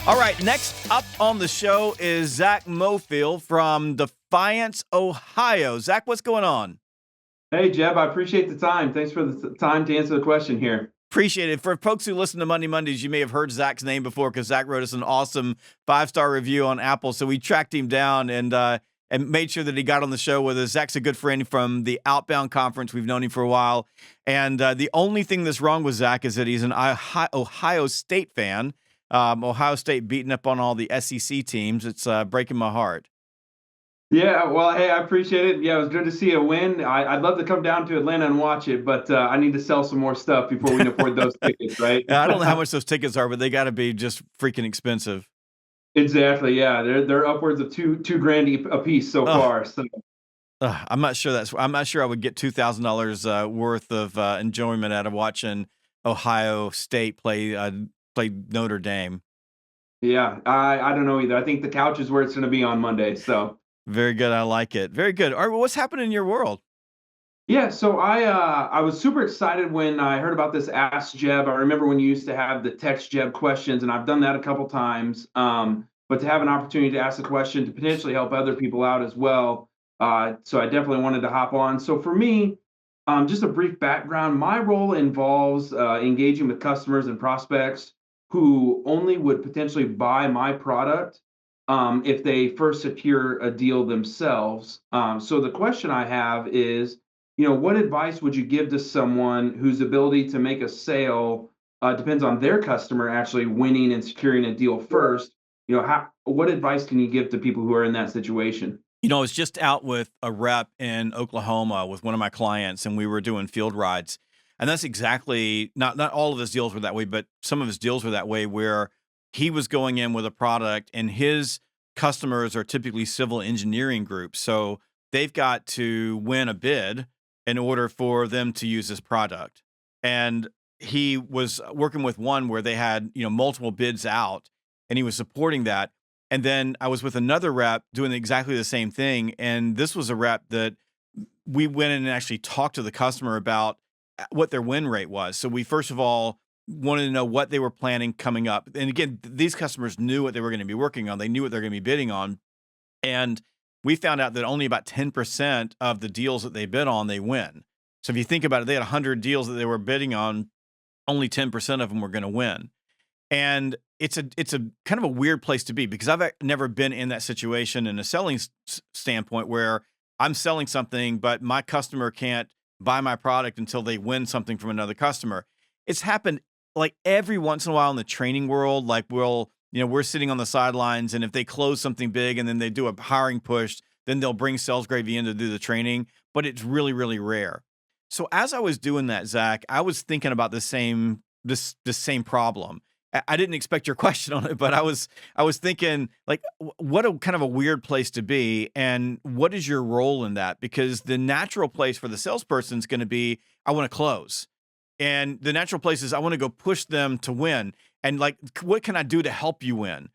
All right, next up on the show is Zack Mofield from Defiance, Ohio. Zack, what's going on? Hey, Jeb, I appreciate the time. Thanks for the time to answer the question here. Appreciate it. For folks who listen to Monday Mondays, you may have heard Zack's name before because Zack wrote us an awesome 5-star review on Apple. So we tracked him down and made sure that he got on the show with us. Zack's a good friend from the Outbound Conference. We've known him for a while. And the only thing that's wrong with Zack is that he's an Ohio State fan. Ohio State beating up on all the SEC teams. It's breaking my heart. Yeah, well, hey, I appreciate it. Yeah, it was good to see a win. I'd love to come down to Atlanta and watch it, but I need to sell some more stuff before we can afford those tickets, right? I don't know how much those tickets are, but they got to be just freaking expensive. Exactly. Yeah, they're upwards of two grand a piece so Ugh, far. So I'm not sure I'm not sure I would get $2,000 worth of enjoyment out of watching Ohio State play Notre Dame. yeah, I don't know either. I think the couch is where it's going to be on Monday. So. Very good. I like it. Very good. All right, well, what's happening in your world? Yeah, so I was super excited when I heard about this Ask Jeb. I remember when you used to have the text Jeb questions, and I've done that a couple times. But to have an opportunity to ask a question to potentially help other people out as well, so I definitely wanted to hop on. So for me, just a brief background. My role involves engaging with customers and prospects who only would potentially buy my product if they first secure a deal themselves. So the question I have is, what advice would you give to someone whose ability to make a sale depends on their customer actually winning and securing a deal first? What advice can you give to people who are in that situation? I was just out with a rep in Oklahoma with one of my clients, and we were doing field rides. And that's exactly not all of his deals were that way, but some of his deals were that way where he was going in with a product, and his customers are typically civil engineering groups. So they've got to win a bid in order for them to use this product. And he was working with one where they had, multiple bids out, and he was supporting that. And then I was with another rep doing exactly the same thing. And this was a rep that we went in and actually talked to the customer about what their win rate was. So we first of all wanted to know what they were planning coming up. And again, these customers knew what they were going to be working on. They knew what they're going to be bidding on. And we found out that only about 10% of the deals that they bid on, they win. So if you think about it, they had 100 deals that they were bidding on, only 10% of them were going to win. And it's a kind of a weird place to be because I've never been in that situation in a selling standpoint where I'm selling something, but my customer can't buy my product until they win something from another customer. It's happened like every once in a while in the training world. Like we're sitting on the sidelines, and if they close something big and then they do a hiring push, then they'll bring sales gravy in to do the training. But it's really, really rare. So as I was doing that, Zack, I was thinking about this same problem. I didn't expect your question on it, but I was thinking like, what a kind of a weird place to be, and what is your role in that? Because the natural place for the salesperson is going to be, I want to close, and the natural place is I want to go push them to win, and like, what can I do to help you win?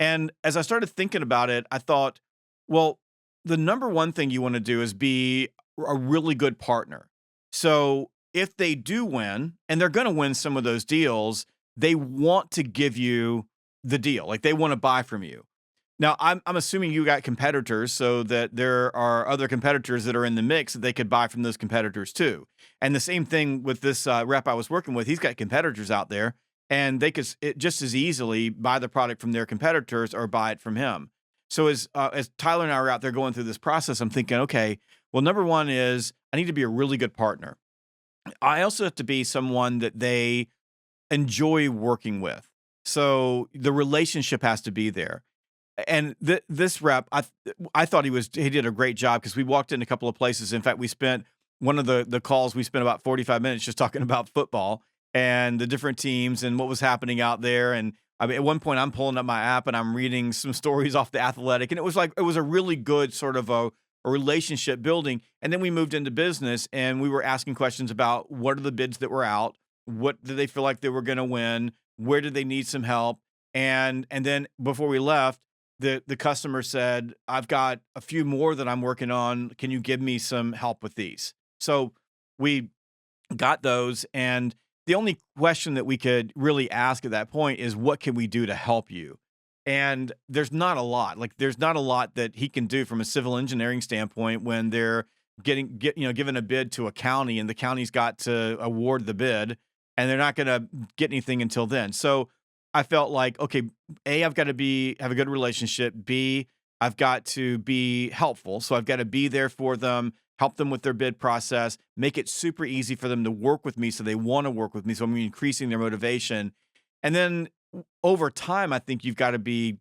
And as I started thinking about it, I thought, well, the number one thing you want to do is be a really good partner. So if they do win, and they're going to win some of those deals, they want to give you the deal. Like they want to buy from you. Now, I'm assuming you got competitors, so that there are other competitors that are in the mix that they could buy from those competitors too. And the same thing with this rep I was working with. He's got competitors out there, and they could just as easily buy the product from their competitors or buy it from him. So as Tyler and I are out there going through this process, I'm thinking, okay, well, number one is I need to be a really good partner. I also have to be someone that they enjoy working with. So the relationship has to be there. And this rep, I thought he did a great job because we walked in a couple of places. In fact, we spent one of the calls, we spent about 45 minutes just talking about football and the different teams and what was happening out there. And I mean, at one point I'm pulling up my app and I'm reading some stories off the Athletic, and it was a really good sort of a relationship building. And then we moved into business and we were asking questions about what are the bids that were out, what did they feel like they were going to win, where did they need some help, and then before we left, the customer said, I've got a few more that I'm working on. Can you give me some help with these? So we got those. And the only question that we could really ask at that point is, what can we do to help you? And there's not a lot. Like there's not a lot that he can do from a civil engineering standpoint when they're given a bid to a county and the county's got to award the bid and they're not going to get anything until then. So I felt like, okay, A, I've got to have a good relationship. B, I've got to be helpful. So I've got to be there for them, help them with their bid process, make it super easy for them to work with me so they want to work with me. So I'm increasing their motivation. And then over time, I think you got to be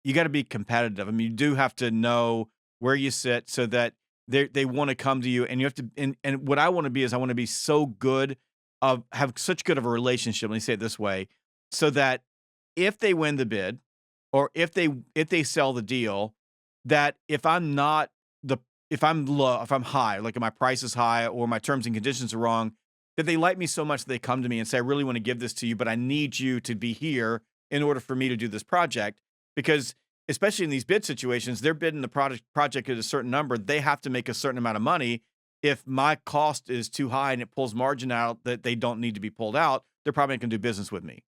competitive. I mean, you do have to know where you sit so that they want to come to you, and you have to. And what I want to be is I want to be so good have such good of a relationship. Let me say it this way, so that if they win the bid, or if they sell the deal, that if I'm not the if I'm low, if I'm high, like if my price is high or my terms and conditions are wrong, that they like me so much that they come to me and say, I really want to give this to you, but I need you to be here in order for me to do this project. Because especially in these bid situations, they're bidding the project at a certain number. They have to make a certain amount of money. If my cost is too high and it pulls margin out that they don't need to be pulled out, they're probably not going to do business with me.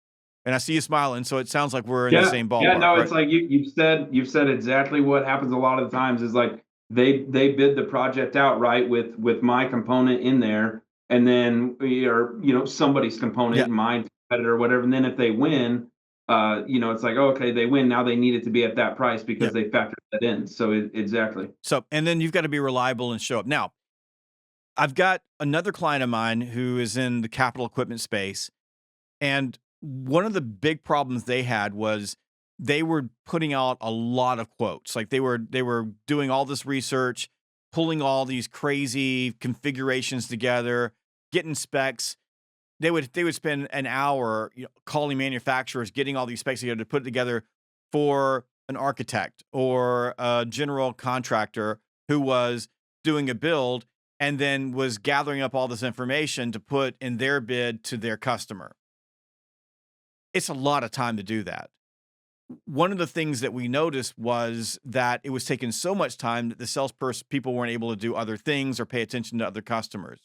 And I see you smiling, so it sounds like we're in the Yeah, same yeah, ballpark, no, right? it's like you've said exactly what happens a lot of the times is like they bid the project out, right, with my component in there, and then or somebody's component, Yeah, my competitor or whatever, and then if they win, it's like, oh, okay, they win, now they need it to be at that price yeah. because they factored that in. So exactly. So, and then you've got to be reliable and show up. Now, I've got another client of mine who is in the capital equipment space. And one of the big problems they had was they were putting out a lot of quotes. Like they were doing all this research, pulling all these crazy configurations together, getting specs. They would spend an hour, calling manufacturers, getting all these specs together to put it together for an architect or a general contractor who was doing a build and then was gathering up all this information to put in their bid to their customer. It's a lot of time to do that. One of the things that we noticed was that it was taking so much time that the salesperson people weren't able to do other things or pay attention to other customers.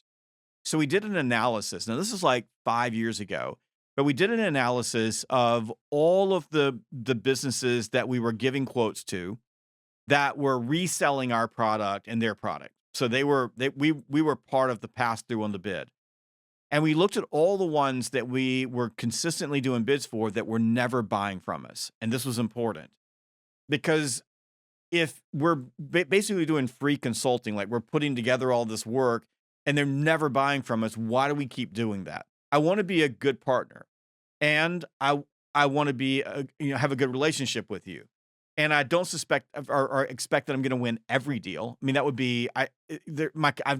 So we did an analysis. Now this is like 5 years ago, but we did an analysis of all of the businesses that we were giving quotes to that were reselling our product and their product. So we were part of the pass through on the bid. And we looked at all the ones that we were consistently doing bids for that were never buying from us. And this was important because if we're basically doing free consulting, like we're putting together all this work and they're never buying from us, why do we keep doing that? I want to be a good partner, and I want to be have a good relationship with you. And I don't suspect or expect that I'm going to win every deal. I mean, that would be I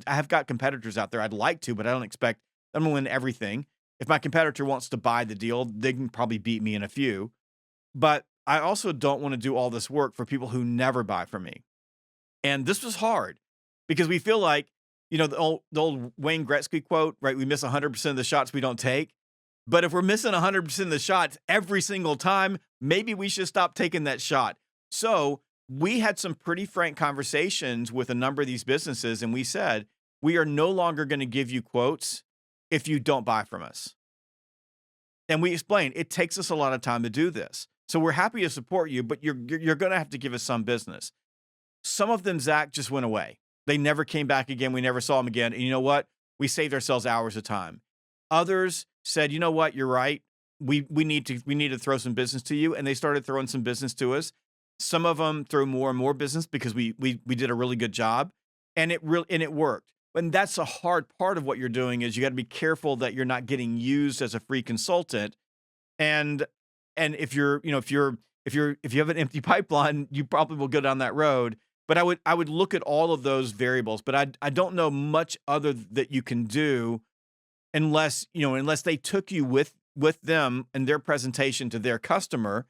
have got competitors out there. I'd like to, but I don't expect I'm going to win everything. If my competitor wants to buy the deal, they can probably beat me in a few. But I also don't want to do all this work for people who never buy from me. And this was hard because we feel like, the old Wayne Gretzky quote, right? We miss 100% of the shots we don't take. But if we're missing 100% of the shots every single time, maybe we should stop taking that shot. So we had some pretty frank conversations with a number of these businesses, and we said, we are no longer going to give you quotes if you don't buy from us. And we explained it takes us a lot of time to do this. So we're happy to support you, but you're going to have to give us some business. Some of them, Zack, just went away. They never came back again. We never saw them again. And you know what? We saved ourselves hours of time. Others said, you know what? You're right. We need to throw some business to you. And they started throwing some business to us. Some of them threw more and more business because we did a really good job, and it worked. And that's a hard part of what you're doing is you got to be careful that you're not getting used as a free consultant. And if if you have an empty pipeline, you probably will go down that road. But I would look at all of those variables, but I don't know much other that you can do unless they took you with them and their presentation to their customer,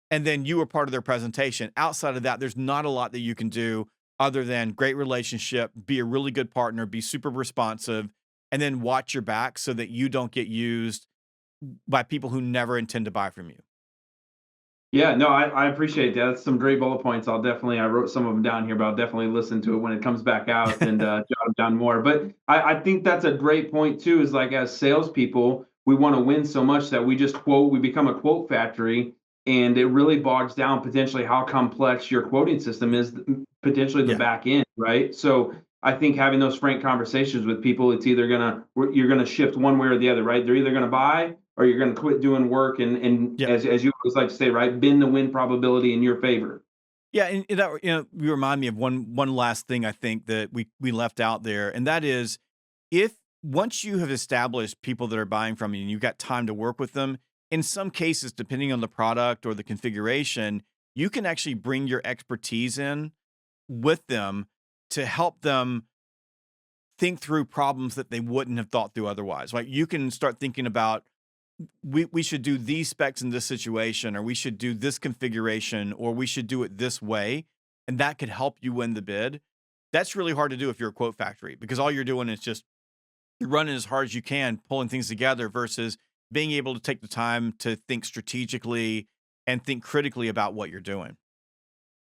and then you were part of their presentation. Outside of that, there's not a lot that you can do other than great relationship, be a really good partner, be super responsive, and then watch your back so that you don't get used by people who never intend to buy from you. Yeah, no, I appreciate that. That's some great bullet points. I wrote some of them down here, but I'll definitely listen to it when it comes back out and jot them down more. But I think that's a great point too, is like as salespeople, we want to win so much that we become a quote factory. and it really bogs down potentially how complex your quoting system is, potentially the Yeah. back end, right? So I think having those frank conversations with people, it's either you're gonna shift one way or the other, right? They're either gonna buy or you're gonna quit doing work, and Yeah. as you always like to say, right, bend the win probability in your favor. Yeah, and that, you remind me of one last thing I think that we left out there, and that is, if once you have established people that are buying from you and you've got time to work with them, in some cases, depending on the product or the configuration, you can actually bring your expertise in with them to help them think through problems that they wouldn't have thought through otherwise. Like, you can start thinking about, we should do these specs in this situation, or we should do this configuration, or we should do it this way, and that could help you win the bid. That's really hard to do if you're a quote factory, because all you're doing is just you're running as hard as you can, pulling things together, versus being able to take the time to think strategically and think critically about what you're doing.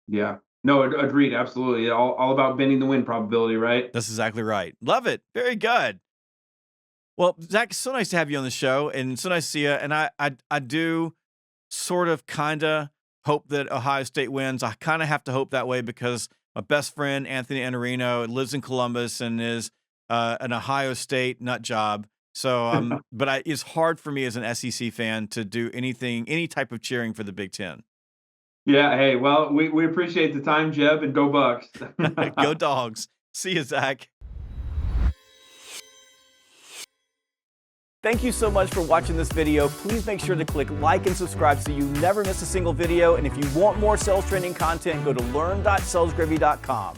Yeah. No, agreed. Absolutely. All about bending the win probability, right? That's exactly right. Love it. Very good. Well, Zach, it's so nice to have you on the show, and so nice to see you. And I do sort of kind of hope that Ohio State wins. I kind of have to hope that way because my best friend Anthony Iannarino lives in Columbus and is an Ohio State nut job. So, but it's hard for me as an SEC fan to do anything, any type of cheering for the Big Ten. Yeah. Hey, well, we appreciate the time, Jeb, and go Bucks. Go Dogs. See you, Zach. Thank you so much for watching this video. Please make sure to click like and subscribe so you never miss a single video. And if you want more sales training content, go to learn.salesgravy.com.